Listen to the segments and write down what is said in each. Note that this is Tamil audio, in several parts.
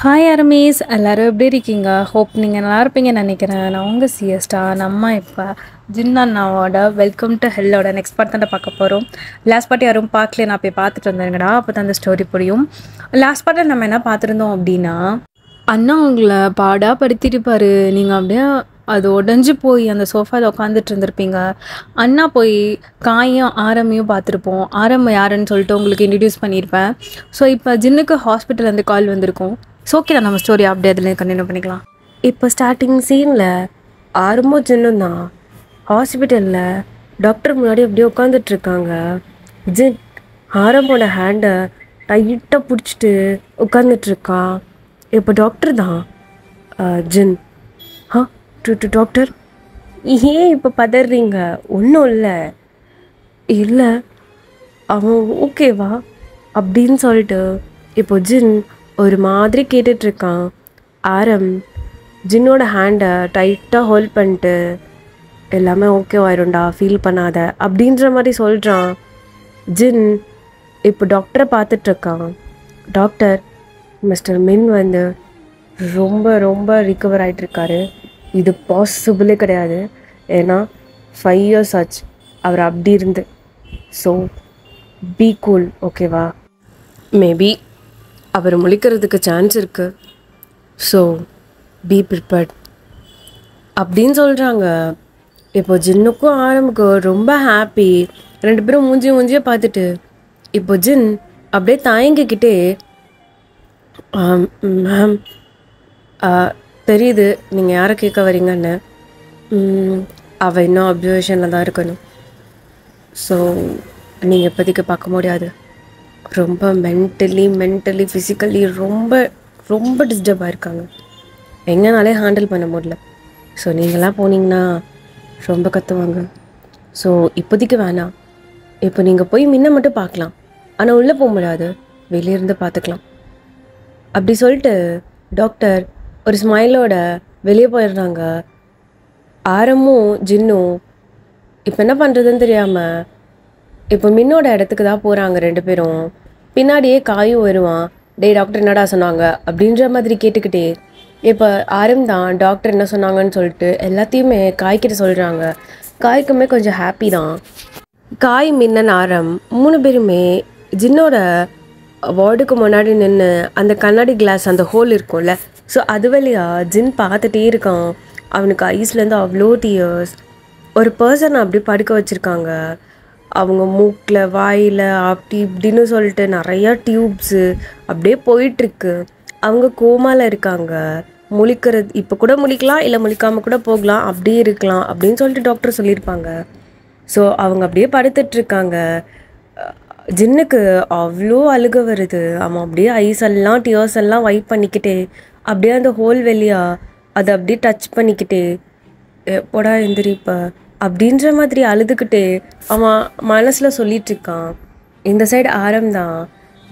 ஹாய் அரமேஸ் எல்லோரும் எப்படி இருக்கீங்க? ஹோப் நீங்கள் நல்லா இருப்பீங்கன்னு நினைக்கிறேன். நான் உங்கள் சிஎஸ்டா. நம்ம இப்போ ஜின்னாவோட வெல்கம் டு ஹெல்லோட நெக்ஸ்ட் பார்ட் தான் பார்க்க போகிறோம். லாஸ்ட் பார்ட் யாரும் பார்க்கல, நான் போய் பார்த்துட்டு வந்தேங்கடா, அப்போ தான் அந்த ஸ்டோரி புரியும். லாஸ்ட் பார்ட்டில் நம்ம என்ன பார்த்துருந்தோம் அப்படின்னா, அண்ணா உங்களை பாடாக படுத்திட்டுப்பாரு. நீங்கள் அப்படியே அது உடஞ்சி போய் அந்த சோஃபாவில் உட்காந்துட்டு இருந்திருப்பீங்க. அண்ணா போய் காயும் ஆரம்பியும் பார்த்துருப்போம். ஆரம்பம் யாருன்னு சொல்லிட்டு உங்களுக்கு இன்ட்ரடியூஸ் பண்ணியிருப்பேன். ஸோ இப்போ ஜின்னுக்கு ஹாஸ்பிட்டல்லேருந்து கால் வந்திருக்கும். ஸோ ஓகே, நம்ம ஸ்டோரி அப்படியே அதில் கண்டினியூ பண்ணிக்கலாம். இப்போ ஸ்டார்டிங் சீனில் ஆரம்பம் ஜின்னும் தான் ஹாஸ்பிட்டலில் டாக்டர் முன்னாடி அப்படியே உட்காந்துட்ருக்காங்க. ஜின் ஆரம்போட ஹேண்டை டைட்டாக பிடிச்சிட்டு உட்காந்துட்ருக்கான். இப்போ டாக்டர் தான் ஜின் டாக்டர் ஏன் இப்போ பதறீங்க? ஒன்றும் இல்லை அவன் ஓகேவா அப்படின்னு சொல்லிட்டு இப்போ ஜின் ஒரு மாதிரி கேட்டுட்ருக்கான். ஆரம் ஜின்னோட ஹேண்டை டைட்டாக ஹோல்ட் பண்ணிட்டு எல்லாமே ஓகேவாயிரும்டா, ஃபீல் பண்ணாத அப்படின்ற மாதிரி சொல்கிறான். ஜின் இப்போ டாக்டரை பார்த்துட்ருக்கான். டாக்டர் மிஸ்டர் மின் வந்து ரொம்ப ரொம்ப ரிகவர் ஆகிட்டுருக்காரு. இது பாசிபிளே கிடையாது, ஏன்னா 5 years ஆச்சு அவர் அப்படி இருந்து. ஸோ பி கூல், ஓகேவா? மேபி அவர் முழிக்கிறதுக்கு சான்ஸ் இருக்குது. ஸோ பி ப்ரிப்பேர்ட் அப்படின்னு சொல்கிறாங்க. இப்போ ஜின்னுக்கும் ஆரம்புக்கும் ரொம்ப ஹாப்பி. 2 பேரும் மூஞ்சியை பார்த்துட்டு இப்போ ஜின் அப்படியே தயங்கிக்கிட்டே, மேம் தெரியுது நீங்கள் யாரை கேட்க வரீங்கன்னு. அவள் இன்னும் அப்சர்வேஷனில் தான் இருக்கணும். ஸோ நீங்கள் இப்போதைக்கு பார்க்க முடியாது. ரொம்ப மென்டலி ஃபிசிக்கலி ரொம்ப ரொம்ப டிஸ்டர்பாக இருக்காங்க. எங்கனாலே ஹேண்டில் பண்ண முடியல. ஸோ நீங்களாம் போனீங்கன்னா ரொம்ப கற்றுவாங்க. ஸோ இப்போதைக்கு வேணாம். இப்போ நீங்கள் போய் முன்ன மட்டும் பார்க்கலாம், ஆனால் உள்ளே போக முடியாது, வெளியிருந்து பார்த்துக்கலாம் அப்படி சொல்லிட்டு டாக்டர் ஒரு ஸ்மைலோட வெளியே போயிடுறாங்க. ஆரமும் ஜின்னும் இப்போ என்ன பண்ணுறதுன்னு தெரியாமல் இப்போ மின்னோட இடத்துக்கு தான் போகிறாங்க 2 பேரும். பின்னாடியே காயும் வருவான். டே டாக்டர் என்னடா சொன்னாங்க அப்படின்ற மாதிரி கேட்டுக்கிட்டே இப்போ ஆரம் தான் டாக்டர் என்ன சொன்னாங்கன்னு சொல்லிட்டு எல்லாத்தையுமே காய்கிட்ட சொல்கிறாங்க. காய்க்குமே கொஞ்சம் ஹாப்பி தான். காய், மின்னன், ஆரம் 3 பேருமே ஜின்னோட வார்டுக்கு முன்னாடி நின்று அந்த கண்ணாடி கிளாஸ் அந்த ஹோல் இருக்கும்ல, ஸோ அது வழியாக ஜின் பார்த்துட்டே இருக்கான். அவனுக்கு ஐஸ்லேருந்து அவ்வளோ டியர்ஸ். ஒரு பர்சனை அப்படி படுக்க வச்சுருக்காங்க. அவங்க மூக்கில் வாயில் அப்படி இப்படின்னு சொல்லிட்டு நிறையா டியூப்ஸு அப்படியே போயிட்டுருக்கு. அவங்க கோமாவில் இருக்காங்க. முழிக்கிறது இப்போ கூட முழிக்கலாம், இல்லை முழிக்காமல் கூட போகலாம், அப்படியே இருக்கலாம் அப்படின்னு சொல்லிட்டு டாக்டர் சொல்லியிருப்பாங்க. ஸோ அவங்க அப்படியே படுத்துட்ருக்காங்க. ஜின்னுக்கு அவ்வளோ அழுக வருது. அவன் அப்படியே ஐஸ் எல்லாம் டியர்ஸ் எல்லாம் வைப் பண்ணிக்கிட்டே அப்படியே அந்த ஹோல் வெளியா அதை அப்படியே டச் பண்ணிக்கிட்டே எப்போடா எந்திரிப்ப அப்படின்ற மாதிரி அழுதுகிட்டே அவன் மனசில் சொல்லிகிட்ருக்கான். இந்த சைடு ஆரம் தான்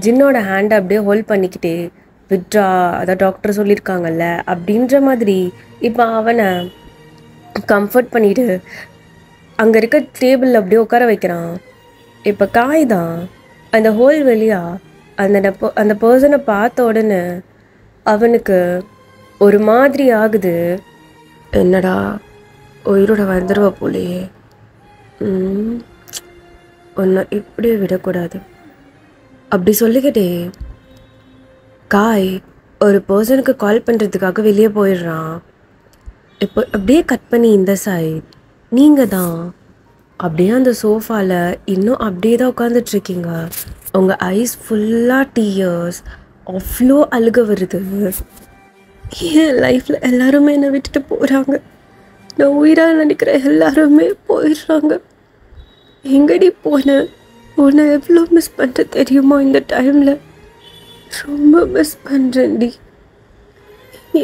ஜின்னோட ஹேண்டை அப்படியே ஹோல்ட் பண்ணிக்கிட்டே விட்ரா, அதான் டாக்டர் சொல்லியிருக்காங்கல்ல அப்படின்ற மாதிரி இப்போ அவனை கம்ஃபர்ட் பண்ணிவிட்டு அங்கே இருக்க டேபிளில் அப்படியே உட்கார வைக்கிறான். இப்போ காய் தான் அந்த ஹோல் வழியாக அந்த பர்சனை பார்த்த உடனே அவனுக்கு ஒரு மாதிரி ஆகுது. என்னடா உயிரோட வந்துடுவ போலையே, ஒன்று இப்படியே விடக்கூடாது அப்படி சொல்லிக்கிட்டே காய் ஒரு பர்சனுக்கு கால் பண்ணுறதுக்காக வெளியே போயிடுறான். இப்போ அப்படியே கட் பண்ணி இந்த சைட் நீங்கள் தான் அப்படியே அந்த சோஃபாவில் இன்னும் அப்படியே தான் உட்காந்துட்ருக்கீங்க. உங்கள் ஐஸ் ஃபுல்லாக டியர்ஸ், அவ்வளோ அழுக வருது. என் லைஃப்பில் எல்லாருமே என்னை விட்டுட்டு போகிறாங்க. நான் உயிராக நினைக்கிற எல்லாருமே போயிடுறாங்க. எங்கடி போனேன்? உன்னை எவ்வளோ மிஸ் பண்ணுற தெரியுமா? இந்த டைமில் ரொம்ப மிஸ் பண்ணுறேன்டி.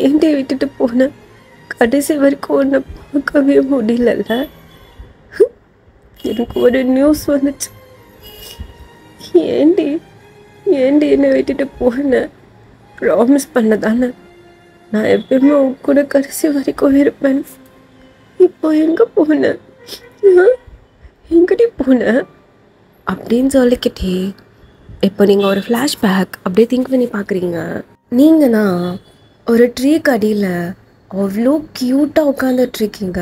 ஏன்டி விட்டுட்டு போனேன்? கடைசி வரைக்கும் உன்னை பார்க்கவே முடியலல்ல. எனக்கு ஒரு நியூஸ் வந்துச்சு. ஏண்டி என்னை விட்டுட்டு போனேன்? ப்ராமிஸ் பண்ண தானே நான் எப்பயுமே உன் கூட கடைசி வரைக்கும் இருப்பேன். இப்போ எங்கே போனேன்? எங்கடி போனேன் அப்படின்னு சொல்லிக்கிட்டே இப்போ நீங்கள் ஒரு ஃப்ளாஷ்பேக் அப்படியே திங்க் பண்ணி பார்க்குறீங்க. நீங்கள் தான் ஒரு ட்ரீ கடியில் அவ்வளோ க்யூட்டாக உட்காந்துட்ருக்கீங்க.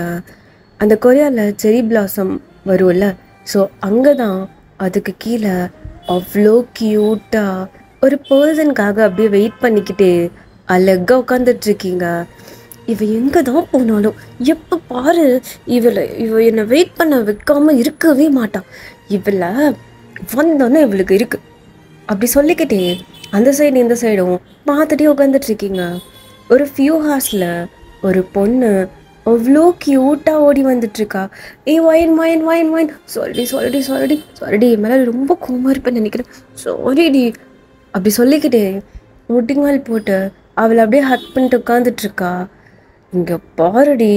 அந்த கொரியாவில் செரி பிளாசம் வரும்ல, ஸோ அங்கே தான் அதுக்கு கீழே அவ்வளோ க்யூட்டாக ஒரு பர்சனுக்காக அப்படியே வெயிட் பண்ணிக்கிட்டு அழகாக உட்காந்துட்ருக்கீங்க. இவ எங்கே தான் போனாலும் எப்போ பாரு இவ என்னை வெயிட் பண்ண வைக்காமல் இருக்கவே மாட்டான். இவளை வந்தோன்னே இவளுக்கு இருக்கு அப்படி சொல்லிக்கிட்டே அந்த சைடு இந்த சைடும் பார்த்துட்டே உட்காந்துட்ருக்கீங்க. ஒரு ஃபியூ ஹார்ஸில் ஒரு பொண்ணு அவ்வளோ க்யூட்டாக ஓடி வந்துட்டுருக்கா. ஒயின் ஒயின் ஒயின் ஒயின் சாரிடி மேலே ரொம்ப கோவமாக இருப்பேன்னு நினைக்கிறேன், சாரிடி அப்படி சொல்லிக்கிட்டே முட்டிங்கால் போட்டு அவளை அப்படியே ஹக் பண்ணிட்டு உட்காந்துட்ருக்கா. இங்கே பாருடி,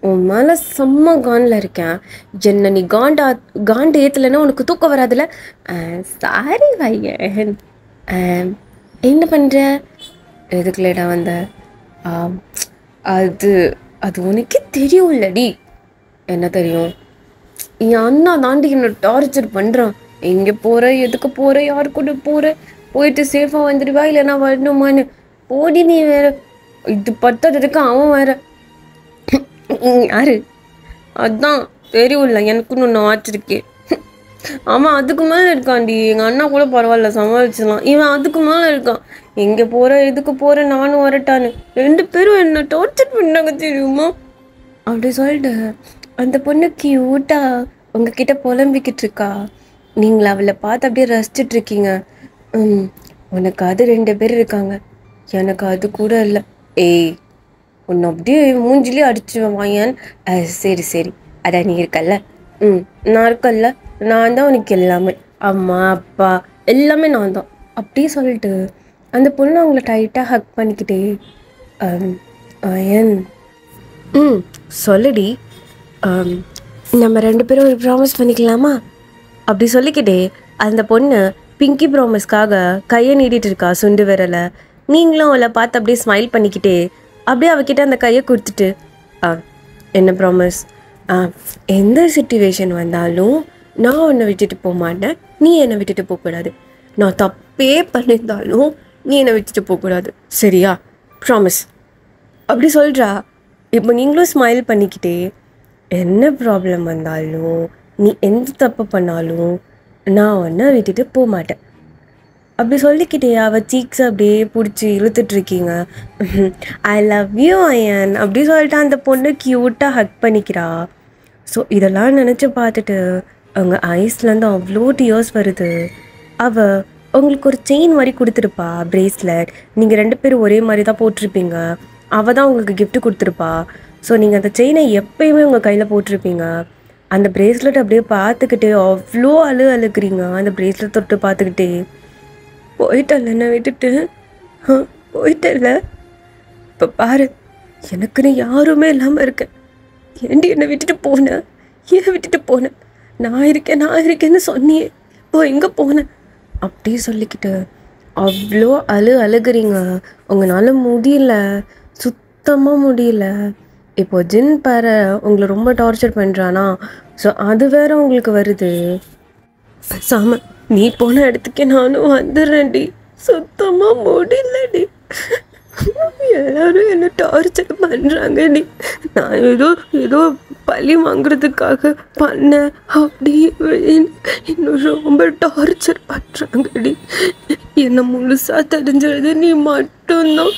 உன் மேலே செம்ம காண்டில் இருக்கேன். என்ன நீ காண்டு ஏற்றலைன்னா உனக்கு தூக்கம் வராதுல்ல. சாரி வையன், என்ன பண்ணுற, எதுக்குலேடா வந்த? அது அது உனக்கே தெரியும்லடி. என்ன தெரியும்? என் அண்ணா தாண்டி என்னை டார்ச்சர் பண்ணுறான். எங்கே போகிற, எதுக்கு போகிற, யார் கூட போகிற, போயிட்டு சேஃபாக வந்துடுவா இல்லைன்னா வரணுமான்னு. போடி நீ வேற, இது பத்ததுக்கு அவன் வேற. யாரு? அதான் தெரியும்ல, எனக்குன்னு ஒன்று ஆச்சிருக்கேன். அவன் அதுக்கு மேலே இருக்கான்டி. எங்கள் அண்ணா கூட பரவாயில்ல, சமாளிச்சிடலாம். இவன் அதுக்கு மேலே இருக்கான். எங்கே போகிற, எதுக்கு போகிற, நானும் வரட்டான்னு. 2 பேரும் என்ன டார்ச்சர் பண்ணாங்க தெரியுமா? அப்படி சொல்லிட்டு அந்த பொண்ணு க்யூட்டாக உங்ககிட்ட புலம்பிக்கிட்டு இருக்கா. நீங்கள் அவளை பார்த்து அப்படியே ரசிச்சிட்ருக்கீங்க. உனக்கு அது 2 பேர் இருக்காங்க, எனக்கு அது கூட இல்லை. உன்னை அப்படியே மூஞ்சிலே அடிச்சுவேன் வாயன். சரி அதான் நீ இருக்கல்ல, நான் இருக்கல்ல, நான் தான் உனக்கு எல்லாமே, அம்மா அப்பா எல்லாமே நான் தான் அப்படியே சொல்லிட்டு அந்த பொண்ணு அவங்கள டைட்டாக ஹக் பண்ணிக்கிட்டே அயன் சொல்லுடி, நம்ம 2 பேரும் ஒரு ப்ராமிஸ் பண்ணிக்கலாமா அப்படி சொல்லிக்கிட்டே அந்த பொண்ணு பிங்கி ப்ராமிஸ்க்காக கையை நீட்டிகிட்டு இருக்கா, சுண்டு விரலை. நீங்களும் அவளை பார்த்து அப்படியே ஸ்மைல் பண்ணிக்கிட்டே அப்படியே அவகிட்ட அந்த கையை கொடுத்துட்டு என்ன ப்ராமிஸ், எந்த சிச்சுவேஷன் வந்தாலும் நான் உன்னை விட்டுட்டு போக மாட்டேன், நீ என்னை விட்டுட்டு போகக்கூடாது. நான் தப்பே பண்ணியிருந்தாலும் நீ என்னை விட்டுட்டு போகக்கூடாது, சரியா? ப்ராமிஸ் அப்படி சொல்கிறா. இப்போ நீங்களும் ஸ்மைல் பண்ணிக்கிட்டே என்ன ப்ராப்ளம் வந்தாலும் நீ எந்த தப்பு பண்ணாலும் நான் உன்னை விட்டுட்டு போக மாட்டேன் அப்படி சொல்லிக்கிட்டே அவள் சீக்ஸ் அப்படியே பிடிச்சி இழுத்துட்ருக்கீங்க. ஐ லவ் யூ அயன் அப்படி சொல்லிட்டு அந்த பொண்ணு க்யூட்டாக ஹக் பண்ணிக்கிறா. ஸோ இதெல்லாம் நினச்சி பார்த்துட்டு அவங்க ஐஸ்லேருந்து அவ்வளோ டியர்ஸ் வருது. அவள் உங்களுக்கு ஒரு செயின் மாதிரி கொடுத்துருப்பா, ப்ரேஸ்லெட். நீங்கள் 2 பேரும் ஒரே மாதிரி தான் போட்டிருப்பீங்க. அவள் தான் உங்களுக்கு கிஃப்ட் கொடுத்துருப்பா. ஸோ நீங்கள் அந்த செயினை எப்பயுமே உங்கள் கையில் போட்டிருப்பீங்க. அந்த ப்ரேஸ்லெட் அப்படியே பார்த்துக்கிட்டே அவ்வளோ அழுகுறீங்க. அந்த ப்ரேஸ்லெட் தொட்டு பார்த்துக்கிட்டே போயிட்டல்ல, என்னை விட்டுட்டு போயிட்டல்ல. இப்போ பாரு, எனக்குன்னு யாருமே இல்லாமல் இருக்கேன். ஏண்டி என்னை விட்டுட்டு போனேன்? ஏன் விட்டுட்டு போனேன்? நான் இருக்கேன்னு சொன்னியே, இப்போ எங்கே போனேன் அப்படி சொல்லிக்கிட்டு அவ்வளோ அழுகுறீங்க. உங்களால் முடியல, சுத்தமாக முடியல. இப்போ ஜின் பாரு உங்களை ரொம்ப டார்ச்சர் பண்ணுறானா, ஸோ அது வேற உங்களுக்கு வருது. சாம நீ போன இடத்துக்கே நானும் வந்துடுறேன்டி, சுத்தமாக முடியலடி. எல்லாரும் என்ன டார்ச்சர் பண்ணுறாங்கடி. நான் ஏதோ பழி வாங்குறதுக்காக பண்ணேன் அப்படி இன்னும் ரொம்ப டார்ச்சர் பண்ணுறாங்கடி. என்னை முழுசாக தெரிஞ்சிருது நீ மட்டும்தான்.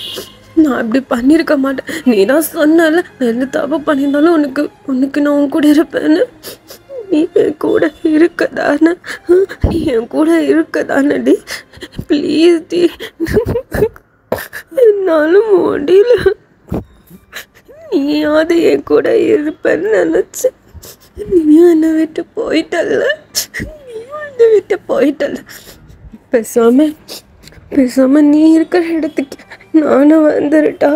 நான் அப்படி பண்ணியிருக்க மாட்டேன். நீ தான் சொன்னால எந்த தப்பு பண்ணியிருந்தாலும் உனக்கு நான் உன் கூட இருப்பேன்னு. நீ என் கூட இருக்கதானடி, ப்ளீஸ் டி. என்னாலும் முடியல, நீயாவது என் கூட இருப்பேன்னு நினச்சேன். நீயும் என்னை விட்டு போயிட்டல. பேசாம நீ இருக்கிற இடத்துக்கு நானும் வந்துருட்டா.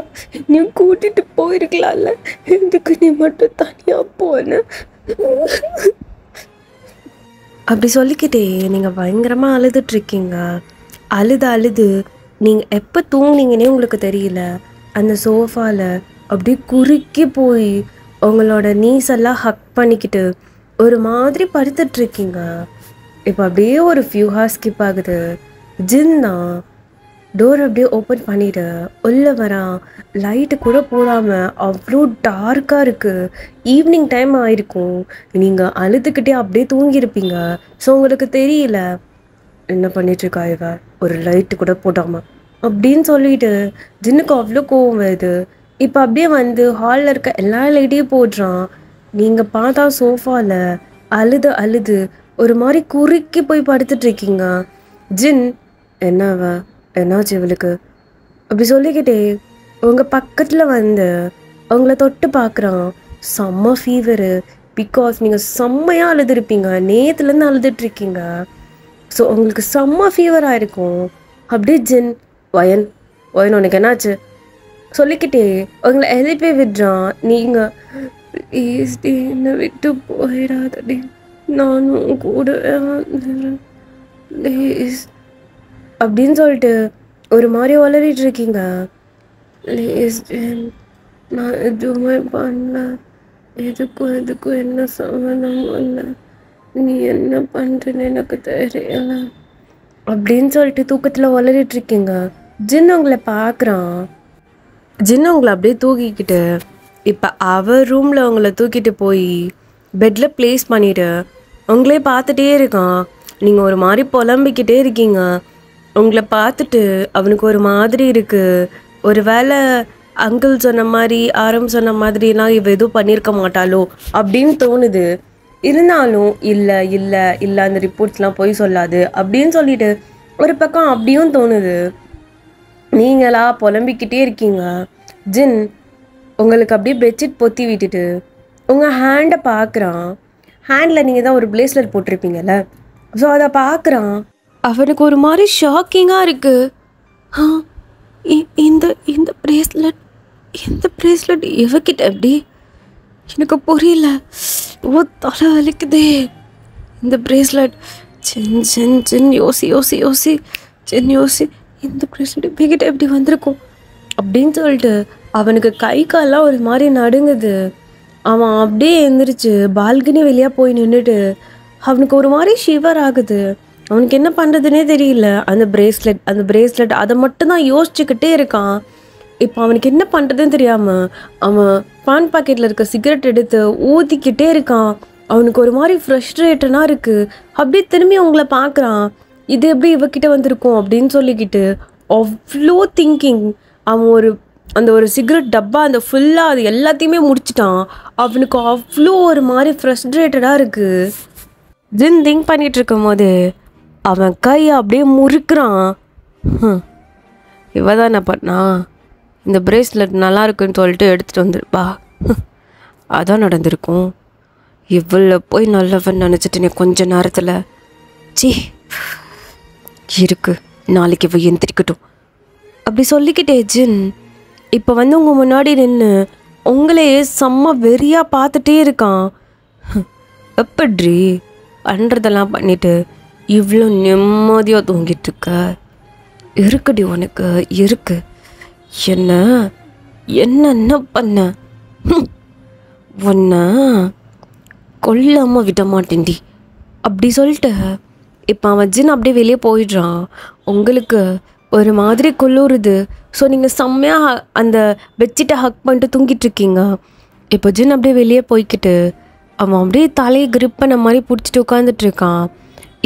நீ கூட்டிட்டு போயிருக்கலாம்ல, எதுக்கு நீ மட்டும் தனியாக போன? அப்படி சொல்லிக்கிட்டே நீங்கள் பயங்கரமாக அழுதுட்ருக்கீங்க. அழுது நீங்கள் எப்போ தூங்குனீங்கன்னே உங்களுக்கு தெரியல. அந்த சோஃபாவில் அப்படியே குறுக்கி போய் உங்களோட நீஸ் எல்லாம் ஹக் பண்ணிக்கிட்டு ஒரு மாதிரி படுத்துட்ருக்கீங்க. இப்போ அப்படியே ஒரு ஃபியூ ஹார்ஸ் ஸ்கிப் ஆகுது. டோர் அப்படியே ஓப்பன் பண்ணிட்டு உள்ளே வரான். லைட்டு கூட போடாமல் அவ்வளோ டார்க்காக இருக்குது. ஈவினிங் டைம் ஆயிருக்கும். நீங்கள் அழுதுகிட்டே அப்படியே தூங்கியிருப்பீங்க. ஸோ உங்களுக்கு தெரியல என்ன பண்ணிகிட்ருக்கா இவ, ஒரு லைட்டு கூட போடாமல் அப்படின்னு சொல்லிட்டு ஜின்னுக்கு அவ்வளோ கோவம் வருது. இப்போ அப்படியே வந்து ஹாலில் இருக்க எல்லா லைட்டையும் போடுறான். நீங்கள் பார்த்தா சோஃபாவில் அழுது அழுது ஒரு மாதிரி குறுக்கி போய் படுத்துட்ருக்கீங்க. ஜின், என்னவ என்னாச்சு இவளுக்கு அப்படி சொல்லிக்கிட்டே உங்கள் பக்கத்தில் வந்து அவங்கள தொட்டு பார்க்குறான். செம்ம ஃபீவரு. பிகாஸ் நீங்கள் செம்மையாக அழுதுருப்பீங்க, நேற்றுலேருந்து அழுதுட்ருக்கீங்க. ஸோ உங்களுக்கு செம்ம ஃபீவராக இருக்கும். அப்படியே ஜின், வயன் வயன் உனக்கு என்னாச்சு சொல்லிக்கிட்டே உங்களை எழுப்பி விடுறான். நீங்கள் ப்ளீஸ் டி என்னை விட்டு போயிடாதடி, நானும் கூட ப்ளீஸ் அப்படின்னு சொல்லிட்டு ஒரு மாதிரி வளரிட்டு இருக்கீங்க. ப்ளீஸ் ஜின், நான் எதுவுமே பண்ணல, எதுக்கும் என்ன சம்மந்தம் இல்லை, நீ என்ன பண்ணுறேன்னு எனக்கு தெரியல அப்படின்னு சொல்லிட்டு தூக்கத்தில் வளரிட்டு இருக்கீங்க. ஜின் உங்களை பார்க்குறான். ஜின் உங்களை அப்படியே தூக்கிக்கிட்டு இப்போ அவர் ரூமில் உங்களை தூக்கிட்டு போய் பெட்டில் ப்ளேஸ் பண்ணிவிட்டு உங்களே பார்த்துட்டே இருக்கான். நீங்கள் ஒரு மாதிரி புலம்பிக்கிட்டே இருக்கீங்க. உங்களை பார்த்துட்டு அவனுக்கு ஒரு மாதிரி இருக்குது. ஒரு வேளை அங்கிள் சொன்ன மாதிரி ஆரம் சொன்ன மாதிரிலாம் இவ எதுவும் பண்ணியிருக்க மாட்டாளோ அப்படின்னு தோணுது. இருந்தாலும் இல்லை இல்லை இல்லை அந்த ரிப்போர்ட்ஸ்லாம் போய் சொல்லாது அப்படின்னு சொல்லிட்டு ஒரு பக்கம் அப்படியும் தோணுது. நீங்களா புலம்பிக்கிட்டே இருக்கீங்க. ஜின் உங்களுக்கு அப்படியே பெட்ஷீட் பொத்தி விட்டுட்டு உங்கள் ஹேண்டை பார்க்குறான். ஹேண்டில் நீங்கள் தான் ஒரு ப்ளேஸ்லெட் போட்டிருப்பீங்கல்ல, ஸோ அதை பார்க்குறான். அவனுக்கு ஒரு மாதிரி ஷாக்கிங்காக இருக்குது. இந்த இந்த ப்ரேஸ்லெட் இவக்கிட்ட எப்படி எனக்கு புரியல. ஓ தலை வலிக்குதே. இந்த ப்ரேஸ்லெட் சின் சின் சின் யோசி சின் யோசி, இந்த ப்ரேஸ்லெட் இவக்கிட்ட எப்படி வந்திருக்கும் அப்படின்னு சொல்லிட்டு அவனுக்கு கை காலெலாம் ஒரு மாதிரி நடுங்குது. அவன் அப்படியே எழுந்திரிச்சு பால்கனி வெளியே போய் நின்றுட்டு அவனுக்கு ஒரு மாதிரி ஷிவர் ஆகுது. அவனுக்கு என்ன பண்ணுறதுனே தெரியல. அந்த பிரேஸ்லெட் அதை மட்டும்தான் யோசிச்சுக்கிட்டே இருக்கான். இப்போ அவனுக்கு என்ன பண்ணுறதுன்னு தெரியாமல் அவன் பான் பாக்கெட்டில் இருக்க சிகரெட் எடுத்து ஊதிக்கிட்டே இருக்கான். அவனுக்கு ஒரு மாதிரி ஃப்ரஸ்ட்ரேட்டனாக இருக்குது. அப்படியே திரும்பி அவங்கள பார்க்குறான். இது எப்படி இவக்கிட்ட வந்திருக்கும் அப்படின்னு சொல்லிக்கிட்டு அவ்வளோ திங்கிங். அவன் அந்த ஒரு சிகரெட் டப்பா அந்த ஃபுல்லாக அது எல்லாத்தையுமே முடிச்சிட்டான். அவனுக்கு அவ்வளோ ஒரு மாதிரி ஃப்ரஸ்ட்ரேட்டடாக இருக்குது. ஜின் திங்க் பண்ணிகிட்டு இருக்கும் போது அவன் கையை அப்படியே முறுக்குறான். இவ தான் என்ன பண்ணா, இந்த பிரேஸ்லெட் நல்லா இருக்குன்னு சொல்லிட்டு எடுத்துகிட்டு வந்துருப்பா, அதான் நடந்திருக்கும். இவ்வளோ போய் நல்லவன் நினச்சிட்டு நீ கொஞ்ச நேரத்தில் சி இருக்கு, நாளைக்கு இவ எந்திரிக்கட்டும் அப்படி சொல்லிக்கிட்டே ஜின் இப்போ வந்து உங்கள் முன்னாடி நின்று உங்களையே செம்ம வெறியாக பார்த்துட்டே இருக்கான். எப்படி பண்ணுறதெல்லாம் பண்ணிட்டு இவ்வளோ நிம்மதியாக தூங்கிட்டு இருக்க? இருக்குடி உனக்கு இருக்கு. என்ன பண்ண உன்னை கொல்லாமல் விட மாட்டேன்டி அப்படி சொல்லிட்டு இப்போ அவன் ஜின் அப்படியே வெளியே போயிடுறான். உங்களுக்கு ஒரு மாதிரி குளிருது. ஸோ நீங்கள் செம்மையாக அந்த பெட்ஷீட்டை ஹக் பண்ணிட்டு தூங்கிட்டுருக்கீங்க. இப்போ ஜின் அப்படியே வெளியே போய்க்கிட்டு அவன் அப்படியே தலையை கிரிப் பண்ண மாதிரி பிடிச்சிட்டு உட்காந்துட்ருக்கான்.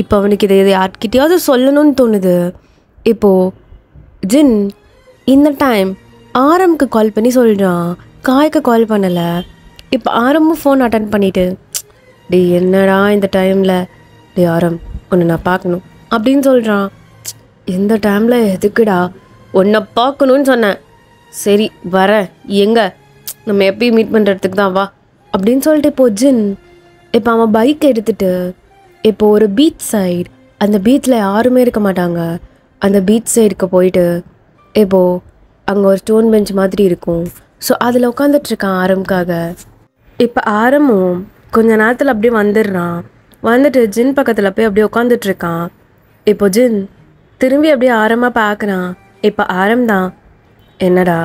இப்போ அவனுக்கு இதை யார்கிட்டையாவது சொல்லணும்னு தோணுது. இப்போது ஜின் இந்த டைம் ஆரம்க்கு கால் பண்ணி சொல்கிறான். காய்க்கு கால் பண்ணலை. இப்போ ஆரமும் ஃபோன் அட்டன் பண்ணிவிட்டு டே என்னடா இந்த டைமில், டே ஆரம் உன்னை நான் பார்க்கணும் அப்படின்னு சொல்கிறான். இந்த டைமில் எதுக்குடா, உன்னை பார்க்கணுன்னு சொன்னேன். சரி வரேன், எங்கே நம்ம எப்பயும் மீட் பண்ணுறதுக்கு தான் வா அப்படின்னு சொல்லிட்டு இப்போ ஜின் இப்போ அவன் பைக் எடுத்துகிட்டு இப்போ ஒரு பீச் சைடு, அந்த பீச்சில் யாருமே இருக்க மாட்டாங்க, அந்த பீச் சைடுக்கு போயிட்டு இப்போது அங்கே ஒரு ஸ்டோன் பெஞ்ச் மாதிரி இருக்கும். ஸோ அதில் உட்காந்துட்ருக்கான் ஆரம்காக. இப்போ ஆரமும் கொஞ்ச நேரத்தில் அப்படியே வந்துடுறான். வந்துட்டு ஜின் பக்கத்தில் போய் அப்படியே உட்காந்துட்ருக்கான். இப்போ ஜின் திரும்பி அப்படியே ஆரமாக பார்க்குறான். இப்போ ஆரம் தான், என்னடா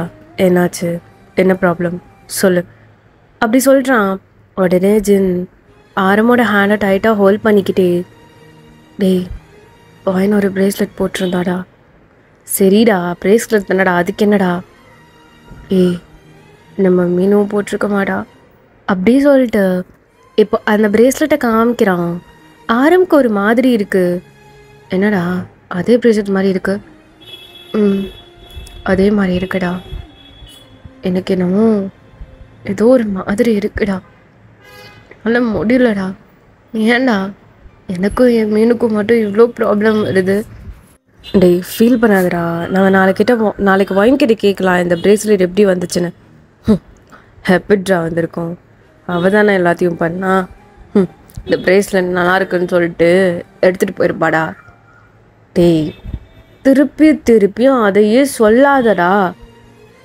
என்னாச்சு, என்ன ப்ராப்ளம் சொல்லு அப்படி சொல்கிறான். உடனே ஜின் ஆரமோட ஹேண்டை டைட்டாக ஹோல்ட் பண்ணிக்கிட்டே டேய் வாயின் ஒரு ப்ரேஸ்லெட் போட்டிருந்தாடா, சரிடா பிரேஸ்லெட் தானடா, அதுக்கு என்னடா? ஏய் நம்ம மீனும் போட்டிருக்க மாடா அப்படி சொல்லிட்டு இப்போ அந்த பிரேஸ்லெட்டை காமிக்கிறான். ஆரம்க்கு ஒரு மாதிரி இருக்கு. என்னடா அதே பிரேஸ்லெட் மாதிரி இருக்கு? அதே மாதிரி இருக்குடா. எனக்கு என்னமோ ஏதோ ஒரு மாதிரி இருக்குடா, ஆனால் முடியலடா. ஏன்டா எனக்கும் என் மீனுக்கும் மட்டும் இவ்வளோ ப்ராப்ளம் வருது? டேய் ஃபீல் பண்ணாதடா, நாங்கள் நாளைக்கு வாங்கிக்கிட்ட கேட்கலாம் இந்த பிரேஸ்லெட் எப்படி வந்துச்சுன்னு. ஹெப்பிட்ரா வந்திருக்கோம், அவள் தானே எல்லாத்தையும் பண்ணா. இந்த பிரேஸ்லெட் நல்லா இருக்குன்னு சொல்லிட்டு எடுத்துகிட்டு போயிருப்பாடா. டேய் திருப்பியும் அதையே சொல்லாதடா.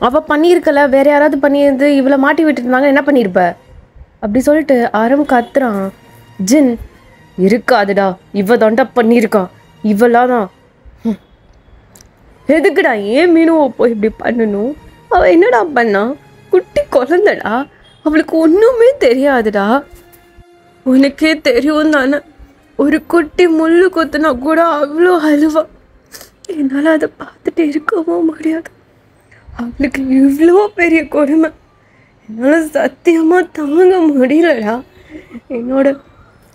அவள் பண்ணியிருக்கல, வேற யாராவது பண்ணியிருந்து இவளை மாட்டி விட்டுருந்தாங்க என்ன பண்ணியிருப்ப? அப்படி சொல்லிட்டு ஆரம் கத்துறான். ஜின் இருக்காதுடா, இவ தாண்டா பண்ணியிருக்கா, இவளாதான். எதுக்குடா ஏன் மீனுவ போய் இப்படி பண்ணணும்? அவள் என்னடா பண்ணா? குட்டி குழந்தடா, அவளுக்கு ஒன்றுமே தெரியாதுடா. உனக்கே தெரியும் தானே, ஒரு குட்டி முள்ளு கொத்துனா கூட அவ்வளோ அழுவா. என்னால் அதை பார்த்துட்டு இருக்கவும் முடியாது. அவளுக்கு இவ்வளோ பெரிய கொடுமை என்னால் சத்தியமாக தாங்க முடியலடா. என்னோட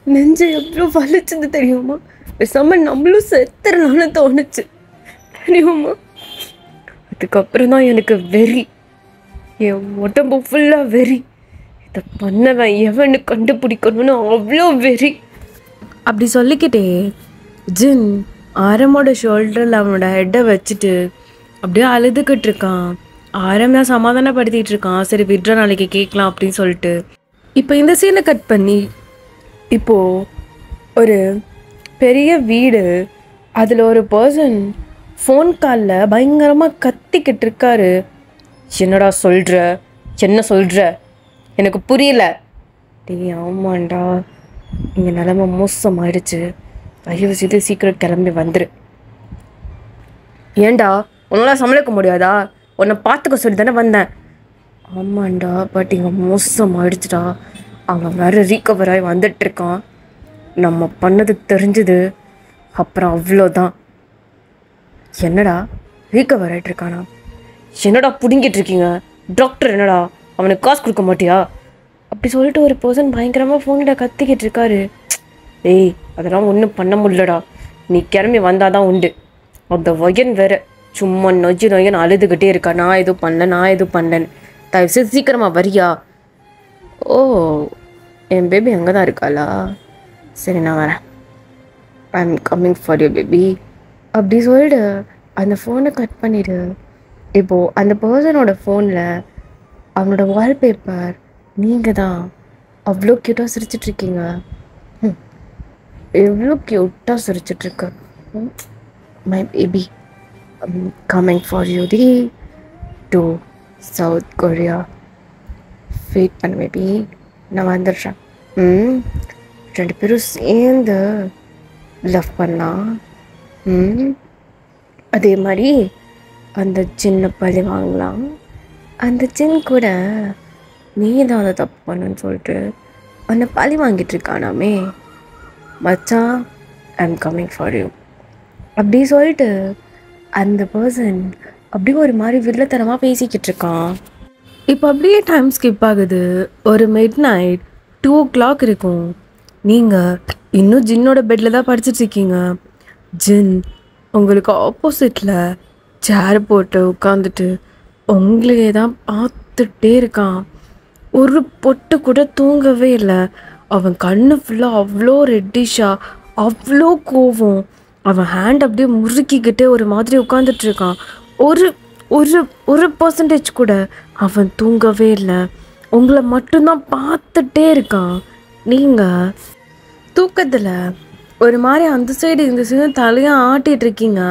நெஞ்சை எவ்வளோ வலிச்சது தெரியுமா? பேசாம நம்மளும் செத்துறனால தோணுச்சு தெரியுமா? அதுக்கப்புறம் தான் எனக்கு வெறி, என் உடம்பு ஃபுல்லாக வெறி. இதை பண்ணவன் எவனு கண்டுபிடிக்கணும்னு அவ்வளோ வெறி. அப்படி சொல்லிக்கிட்டே ஜின் ஆரமோட ஷோல்டரில் அவனோட ஹெட்டை வச்சுட்டு அப்படியே அழுதுகிட்டு இருக்கான். ஆரம் தான் சமாதானப்படுத்திட்டு இருக்கான். சரி விட்ரா, நாளைக்கு கேட்கலாம் அப்படின்னு சொல்லிட்டு. இப்போ இந்த சீனை கட் பண்ணி இப்போது ஒரு பெரிய வீடு, அதில் ஒரு பர்சன் ஃபோன் காலில் பயங்கரமாக கத்திக்கிட்டு இருக்காரு. என்னடா சொல்கிற, என்ன சொல்கிற, எனக்கு புரியல. டேய் ஆமாண்டா, இங்கே நிலமை மோசமாயிடுச்சு, தயவு செய்து சீக்கிரம் கிளம்பி வந்துரு. ஏண்டா உன்னால் சமாளிக்க முடியாதா? உன்னை பார்த்துக்க சொல்லி தானே வந்தேன். ஆமாண்டா, பட் இங்கே மோசமாயிடுச்சுடா. அவன் வேறு ரீகவர் ஆகி வந்துட்டுருக்கான். நம்ம பண்ணது தெரிஞ்சுது, அப்புறம் அவ்வளோதான். என்னடா ரீகவர் ஆகிட்டுருக்கானா? என்னடா பிடுங்கிட்டு இருக்கீங்க? டாக்டர் என்னடா அவனுக்கு காசு கொடுக்க மாட்டியா? அப்படி சொல்லிட்டு ஒரு பர்சன் பயங்கரமாக ஃபோனில் கத்திக்கிட்டு இருக்காரு. ஏய் அதெல்லாம் ஒன்றும் பண்ண முடியலடா, நீ கிளம்பி வந்தால் தான் உண்டு. அந்த வயன் வேறு சும்மா நொய்யன்னு அழுதுகிட்டே இருக்கா. நான் எதுவும் பண்ணேன்னு. தயவுசெய்து சீக்கிரமாக வரியா? ஓ என் பேபி அங்கே தான் இருக்காளா? சரி நான் வரேன், I am coming for you baby. அப்படி சொல்லிட்டு அந்த ஃபோனை கட் பண்ணிவிடு. இப்போது அந்த பர்சனோட ஃபோனில் அவனோட வால்பேப்பர் நீங்கள் தான். அவ்வளோ க்யூட்டாக சிரிச்சிட்ருக்கீங்க. எவ்வளோ க்யூட்டாக சிரிச்சிட்ருக்க. My baby coming for you the to South Korea. Wait பண்ண பேபி, நான் வந்துடுறேன். ரெண்டு பேரும் சேர்ந்து லவ் பண்ணலாம். அதே மாதிரி அந்த சின்ன பழி வாங்கலாம். அந்த சின்ன கூட நீ தான் அதை தப்பு பண்ணுன்னு சொல்லிட்டு அந்த பழி வாங்கிட்டு இருக்கானாமே. மச்சான் I am coming for you அப்படி சொல்லிட்டு அந்த பர்சன் அப்படியே ஒரு மாதிரி வில்லத்தனமாக பேசிக்கிட்டு இருக்கான். இப்போ அப்படியே டைம் ஸ்கிப் ஆகுது. ஒரு மிட் நைட் 2 o'clock இருக்கும். நீங்கள் இன்னும் ஜின்னோட பெட்டில் தான் படிச்சிட்ருக்கீங்க. ஜின் உங்களுக்கு ஆப்போசிட்டில் சேர் போட்டு உட்காந்துட்டு உங்களையே தான் பார்த்துட்டே இருக்கான். ஒரு பொட்டு கூட தூங்கவே இல்லை. அவன் கண்ணு ஃபுல்லாக அவ்வளோ ரெட்டிஷாக, அவ்வளோ கோவம். அவன் ஹேண்ட் அப்படியே முறுக்கிக்கிட்டே ஒரு மாதிரி உட்காந்துட்ருக்கான். ஒரு ஒரு ஒரு பர்சன்டேஜ் கூட அவன் தூங்கவே இல்லை. உங்களை மட்டும்தான் பார்த்துட்டே இருக்கான். நீங்கள் தூக்கத்தில் ஒரு மாதிரி அந்த சைடு இந்த சைடு தலையாக ஆட்டிகிட்டு இருக்கீங்க.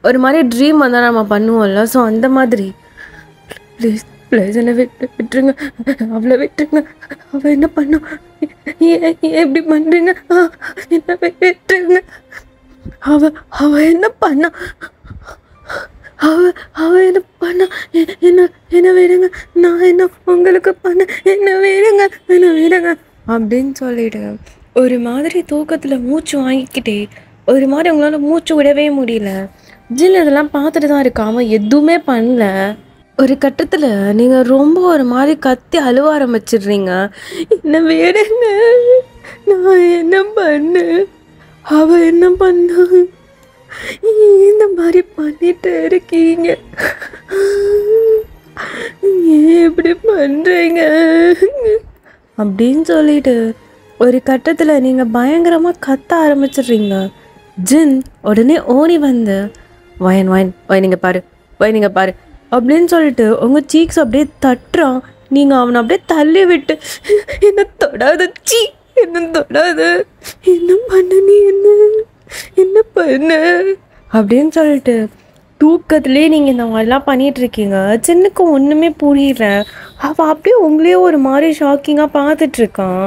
ஒரு மாதிரி ட்ரீம் வந்தால் நம்ம பண்ணுவோம்ல, ஸோ அந்த மாதிரி. ப்ளீஸ் ப்ளீஸ் என்னை விட்டுருங்க, அவளை விட்டுருங்க. அவள் என்ன பண்ணா? ஏன் எப்படி பண்ணுறீங்க? என்ன விட்டுருங்க. அவ என்ன பண்ணா? அவ என்ன பண்ணா? என்ன விடுங்க, நான் என்ன உங்களுக்கு பண்ண, என்ன விடுங்க அப்படின்னு சொல்லிட்டு ஒரு மாதிரி தூக்கத்தில் மூச்சு வாங்கிக்கிட்டே ஒரு மாதிரி உங்களால் மூச்சு விடவே முடியல. ஜின் இதெல்லாம் பார்த்துட்டு தான் இருக்கா, அவன் எதுவுமே பண்ணல. ஒரு கட்டத்தில் நீங்கள் ரொம்ப ஒரு மாதிரி கத்தி அழுவ ஆரம்பிச்சிடுறீங்க. என்ன வேணுங்க, நான் என்ன பண்ணேன், அவ என்ன பண்ணா, இந்த மாதிரி பண்ணிட்டு இருக்கீங்க, ஏன் இப்படி பண்ணுறீங்க அப்படின்னு சொல்லிட்டு ஒரு கட்டத்தில் நீங்கள் பயங்கரமாக கத்த ஆரம்பிச்சிடுறீங்க. ஜின் உடனே ஓடி வந்து வயன் வயன் வயன் நீங்கள் பாரு, வயன் நீங்கள் பாரு அப்படின்னு சொல்லிட்டு உங்கள் சீக்ஸ் அப்படியே தட்டுறான். நீங்கள் அவனை அப்படியே தள்ளி விட்டு என்ன தொடாது, சீ என்ன தொடாது, என்ன பண்ண நீ, என்ன பண்ண அப்படின்னு சொல்லிட்டு தூக்கத்துலேயே நீங்கள் இந்த மாதிரிலாம் பண்ணிகிட்ருக்கீங்க. சின்னுக்கு ஒன்றுமே புரியல. அவள் அப்படியே உங்களையே ஒரு மாதிரி ஷாக்கிங்காக பார்த்துட்ருக்கான்.